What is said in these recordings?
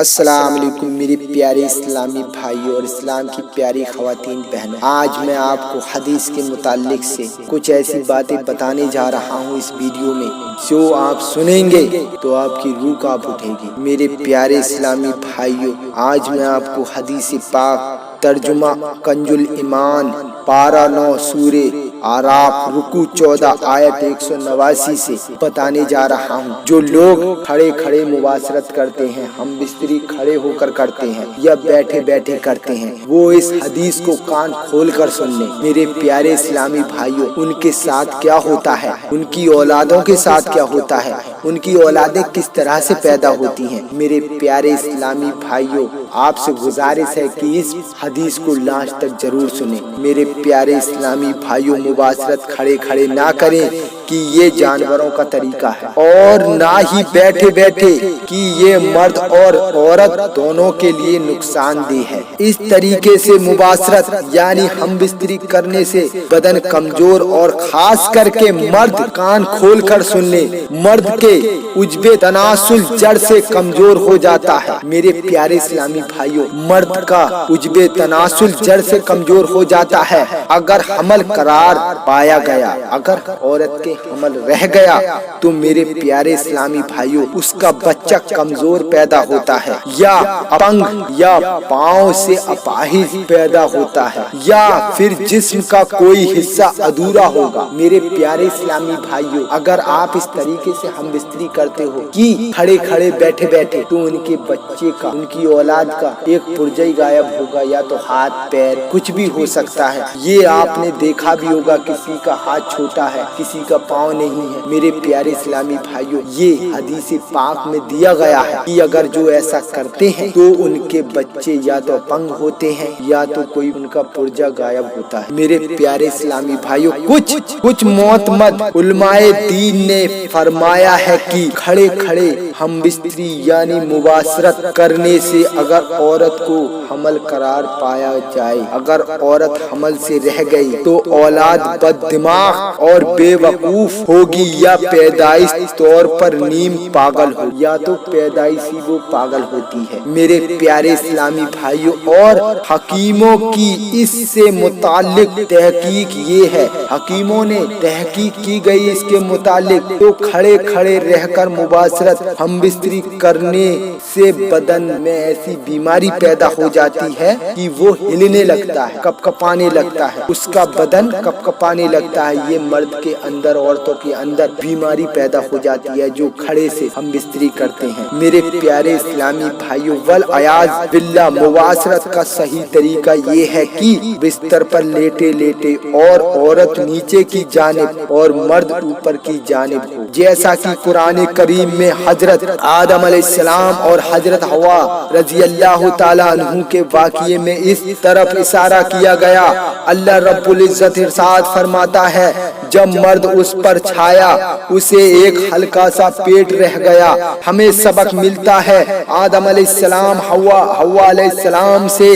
السلام علیکم میری پیاری اسلامی بھائیوں اور اسلام کی پیاری خواتین بہنوں، آج میں آپ کو حدیث کے متعلق سے کچھ ایسی باتیں بتانے جا رہا ہوں اس ویڈیو میں جو آپ سنیں گے تو آپ کی روح کانپ اٹھے گی۔ میرے پیارے اسلامی بھائیوں، آج میں آپ کو حدیث پاک ترجمہ کنز الایمان پارہ 9 سورہ اعراف رکوع 14 آیت 189 سے بتانے جا رہا ہوں۔ جو لوگ کھڑے کھڑے مباشرت کرتے ہیں، ہم بستری کھڑے ہو کر کرتے ہیں یا بیٹھے بیٹھے کرتے ہیں، وہ اس حدیث کو کان کھول کر سن لیں۔ میرے پیارے اسلامی بھائیوں، ان کے ساتھ کیا ہوتا ہے، ان کی اولادوں کے ساتھ کیا ہوتا ہے، ان کی اولادیں کس طرح سے پیدا ہوتی ہیں۔ میرے پیارے اسلامی بھائیوں، آپ سے گزارش ہے کہ اس حدیث کو لاسٹ تک ضرور سنیں۔ میرے پیارے اسلامی بھائیوں، مباشرت کھڑے کھڑے نہ کریں کہ یہ جانوروں کا طریقہ ہے، اور نہ ہی بیٹھے بیٹھے کہ یہ مرد اور عورت دونوں کے لیے نقصان دہ ہے۔ اس طریقے سے مباشرت یعنی ہم بستری کرنے سے بدن کمزور اور خاص کر کے مرد کان کھول کر سن لیں، مرد کے عجب تناسل جڑ سے کمزور ہو جاتا ہے۔ میرے پیارے اسلامی بھائیوں، مرد کا عجب تناسل جڑ سے کمزور ہو جاتا ہے اگر حمل قرار پایا گیا۔ اگر عورت کے حمل رہ گیا تو میرے پیارے اسلامی بھائیوں، اس کا بچہ کمزور پیدا ہوتا ہے، یا اپنگ یا پاؤں سے اپاہج پیدا ہوتا ہے، یا پھر جسم کا کوئی حصہ ادھورا ہوگا۔ میرے پیارے اسلامی بھائیوں، اگر آپ اس طریقے سے ہم بستری کرتے ہو کہ کھڑے کھڑے بیٹھے بیٹھے، تو ان کے بچے کا، ان کی اولاد کا ایک پرجئی غائب ہوگا، یا تو ہاتھ پیر کچھ بھی ہو سکتا ہے۔ یہ آپ نے دیکھا بھی ہوگا، کسی کا ہاتھ چھوٹا ہے، کسی کا پاؤں نہیں ہے۔ میرے پیارے اسلامی بھائیوں، یہ حدیث پاک میں دیا گیا ہے کہ اگر جو ایسا کرتے ہیں تو ان کے بچے یا تو اپنگ ہوتے ہیں یا تو کوئی ان کا پرجا غائب ہوتا ہے۔ میرے پیارے اسلامی بھائیوں، کچھ معتمد علماء دین نے فرمایا ہے کہ کھڑے کھڑے ہم بستری یعنی مباشرت کرنے سے اگر عورت کو حمل قرار پایا جائے، اگر عورت حمل سے رہ گئی تو اولاد بد دماغ اور بے وقوف ہوگی، یا پیدائش طور پر نیم پاگل ہو، یا تو پیدائشی وہ پاگل ہوتی ہے۔ میرے پیارے اسلامی بھائیوں، اور حکیموں کی اس سے متعلق تحقیق یہ ہے، حکیموں نے تحقیق کی گئی اس کے متعلق، تو کھڑے کھڑے رہ کر مباشرت ہم بستری کرنے سے بدن میں ایسی بیماری پیدا ہو جاتی ہے کہ وہ ہلنے لگتا ہے، کپ کپانے لگتا ہے، اس کا بدن کپ کپانے لگتا ہے۔ یہ مرد کے اندر، عورتوں کے اندر بیماری پیدا ہو جاتی ہے جو کھڑے سے ہم بستری کرتے ہیں۔ میرے پیارے اسلامی بھائیوں، والعیاذ باللہ، مباشرت کا صحیح طریقہ یہ ہے کہ بستر پر لیٹے لیٹے، اور عورت نیچے کی جانب اور مرد اوپر کی جانب ہو، جیسا کہ قرآن کریم میں حضرت آدم علیہ السلام اور حضرت حوا رضی اللہ تعالیٰ عنہ کے واقعے میں اس طرف اشارہ کیا گیا۔ اللہ رب العزت ارشاد فرماتا ہے، جب مرد اس پر چھایا اسے ایک ہلکا سا پیٹ رہ گیا۔ ہمیں سبق ملتا ہے آدم علیہ السلام حوا علیہ السلام سے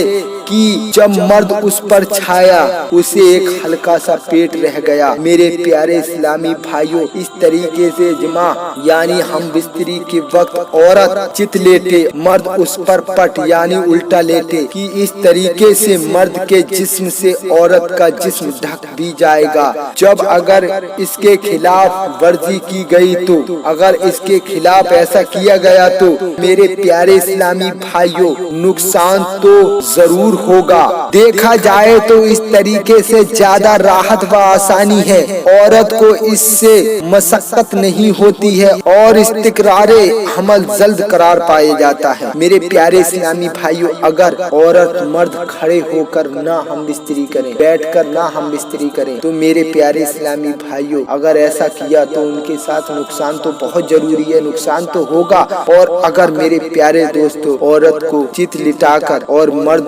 کہ جب مرد اس پر چھایا اسے ایک ہلکا سا پیٹ رہ گیا۔ میرے پیارے اسلامی بھائیوں، اس طریقے سے جماع یعنی ہم بستری کے وقت عورت چت لیٹے، مرد اس پر پٹ یعنی الٹا لیٹے، کہ اس طریقے سے مرد کے جسم سے عورت کا جسم ڈھک بھی جائے گا۔ جب اگر اس کے خلاف ورزی کی گئی تو، اگر اس کے خلاف ایسا کیا گیا تو میرے پیارے اسلامی بھائیوں، نقصان تو ضرور ہوگا۔ دیکھا جائے تو اس طریقے سے زیادہ راحت و آسانی ہے، عورت کو اس سے مشقت نہیں ہوتی ہے، اور استقرار حمل جلد قرار پائے جاتا ہے۔ میرے پیارے اسلامی بھائیوں، اگر عورت مرد کھڑے ہو کر نہ ہم بستری کریں، بیٹھ کر نہ ہم بستری کریں، تو میرے پیارے اسلامی بھائیوں، اگر ایسا کیا تو ان کے ساتھ نقصان تو بہت ضروری ہے، نقصان تو ہوگا۔ اور اگر میرے پیارے دوستو، عورت کو چت لٹا کر اور مرد